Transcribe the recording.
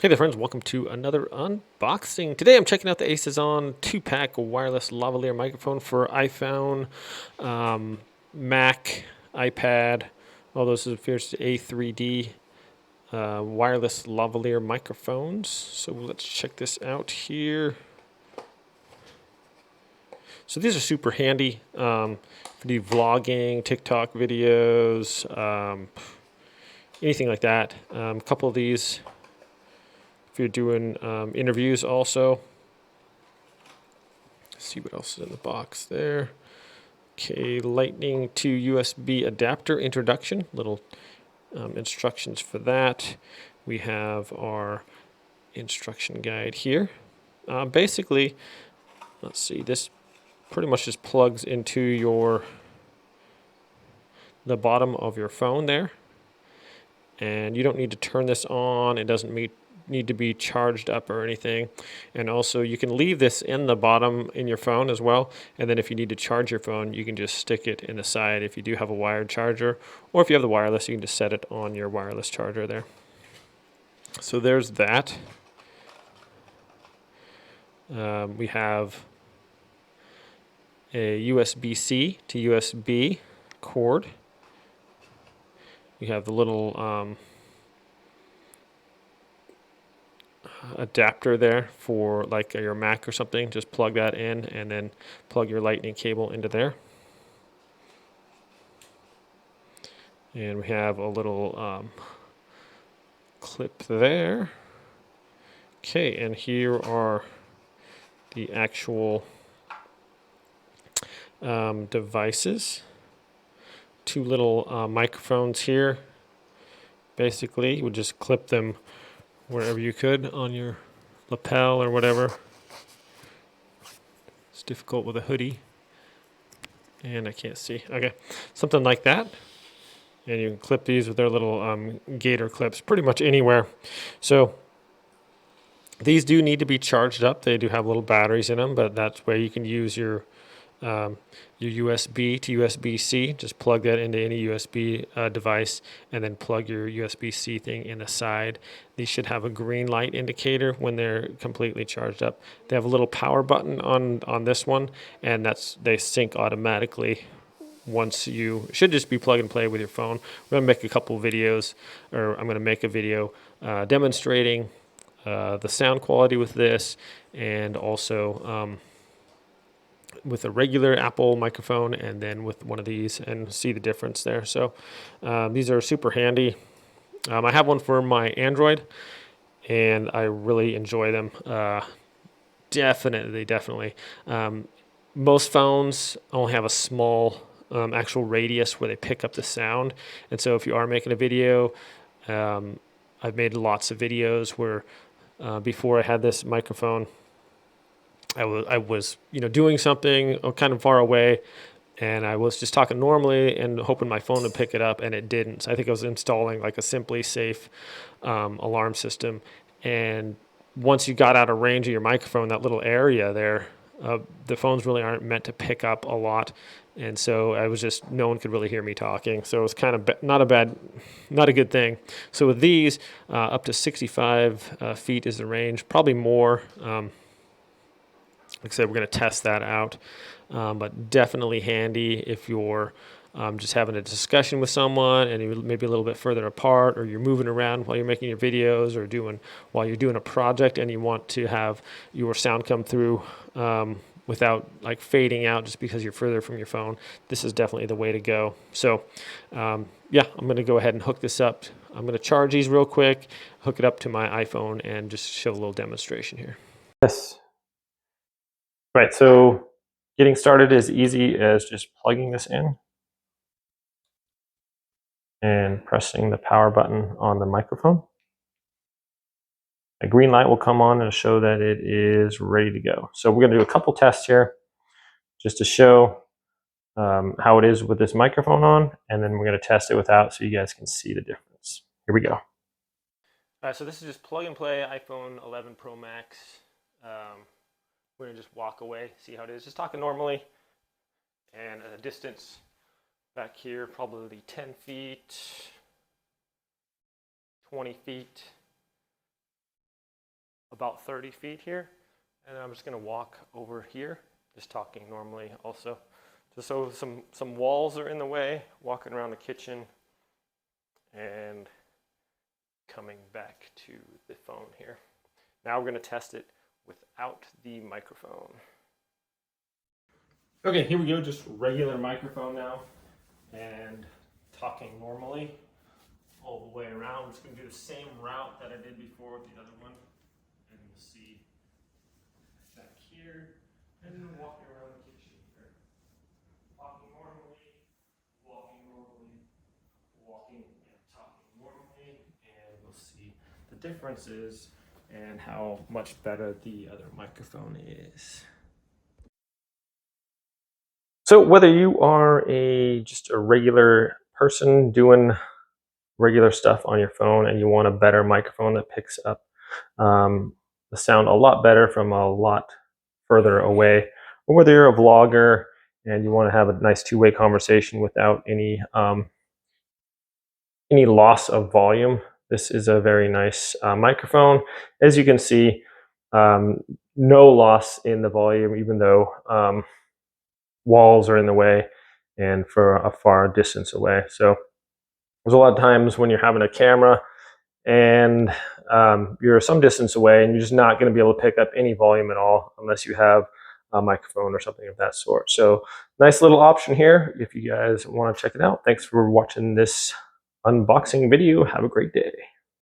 Hey there friends, welcome to another unboxing. Today I'm checking out the Aisizon 2-pack wireless lavalier microphone for iPhone, Mac, iPad, all those appears to A3d wireless lavalier microphones. So let's check this out here. So these are super handy for do vlogging, TikTok videos, anything like that. A couple of these if you're doing interviews also. Let's see what else is in the box there. Okay, Lightning to USB adapter introduction, little instructions for that. We have our instruction guide here. Basically, let's see, this pretty much just plugs into the bottom of your phone there. And you don't need to turn this on. It doesn't need to be charged up or anything. And also you can leave this in the bottom in your phone as well, and then if you need to charge your phone you can just stick it in the side if you do have a wired charger, or if you have the wireless you can just set it on your wireless charger there. So there's that. We have a USB-C to USB cord. We have the little adapter there for like your Mac or something. Just plug that in and then plug your lightning cable into there. And we have a little clip there. Okay, and here are the actual devices. Two little microphones here. Basically, you would just clip them wherever you could on your lapel or whatever. It's difficult with a hoodie. And I can't see. Okay, something like that. And you can clip these with their little gator clips pretty much anywhere. So these do need to be charged up. They do have little batteries in them, but that's where you can use your USB to USB-C. Just plug that into any USB device and then plug your USB-C thing in the side. These should have a green light indicator when they're completely charged up. They have a little power button on this one, and they sync automatically. Once you should just be plug and play with your phone. We're gonna make a couple videos, or I'm gonna make a video demonstrating the sound quality with this, and also with a regular Apple microphone, and then with one of these, and see the difference there. So these are super handy. I have one for my Android, and I really enjoy them. Definitely. Most phones only have a small actual radius where they pick up the sound, and so if you are making a video, I've made lots of videos where before I had this microphone, I was doing something kind of far away, and I was just talking normally and hoping my phone would pick it up, and it didn't. So I think I was installing like a Simply Safe alarm system, and once you got out of range of your microphone, that little area there, the phones really aren't meant to pick up a lot, and so no one could really hear me talking. So it was kind of not a good thing. So with these, up to 65 feet is the range, probably more. Like I said, we're going to test that out, but definitely handy if you're just having a discussion with someone and you're maybe a little bit further apart, or you're moving around while you're making your videos, or while you're doing a project and you want to have your sound come through without like fading out just because you're further from your phone. This is definitely the way to go. So yeah, I'm going to go ahead and hook this up. I'm going to charge these real quick, hook it up to my iPhone, and just show a little demonstration here. Yes. Right, so getting started is easy as just plugging this in and pressing the power button on the microphone. A green light will come on and show that it is ready to go. So we're going to do a couple tests here just to show how it is with this microphone on, and then we're going to test it without so you guys can see the difference. Here we go. All right, so this is just plug and play iPhone 11 Pro Max. We're going to just walk away, see how it is. Just talking normally, and at a distance back here, probably 10 feet, 20 feet. about 30 feet here. And I'm just gonna walk over here, just talking normally also. Just so some walls are in the way, walking around the kitchen and coming back to the phone here. Now we're gonna test it without the microphone. Okay, here we go, just regular microphone now, and talking normally all the way around. I'm just gonna do the same route that I did before with the other one, and you'll see back here, and then walking around the kitchen here. Talking normally, walking and talking normally, and we'll see the differences and how much better the other microphone is. So whether you are just a regular person doing regular stuff on your phone and you want a better microphone that picks up the sound a lot better from a lot further away, or whether you're a vlogger and you want to have a nice two-way conversation without any loss of volume, this is a very nice microphone. As you can see, no loss in the volume, even though walls are in the way and for a far distance away. So there's a lot of times when you're having a camera and you're some distance away and you're just not going to be able to pick up any volume at all unless you have a microphone or something of that sort. So nice little option here if you guys want to check it out. Thanks for watching this unboxing video. Have a great day.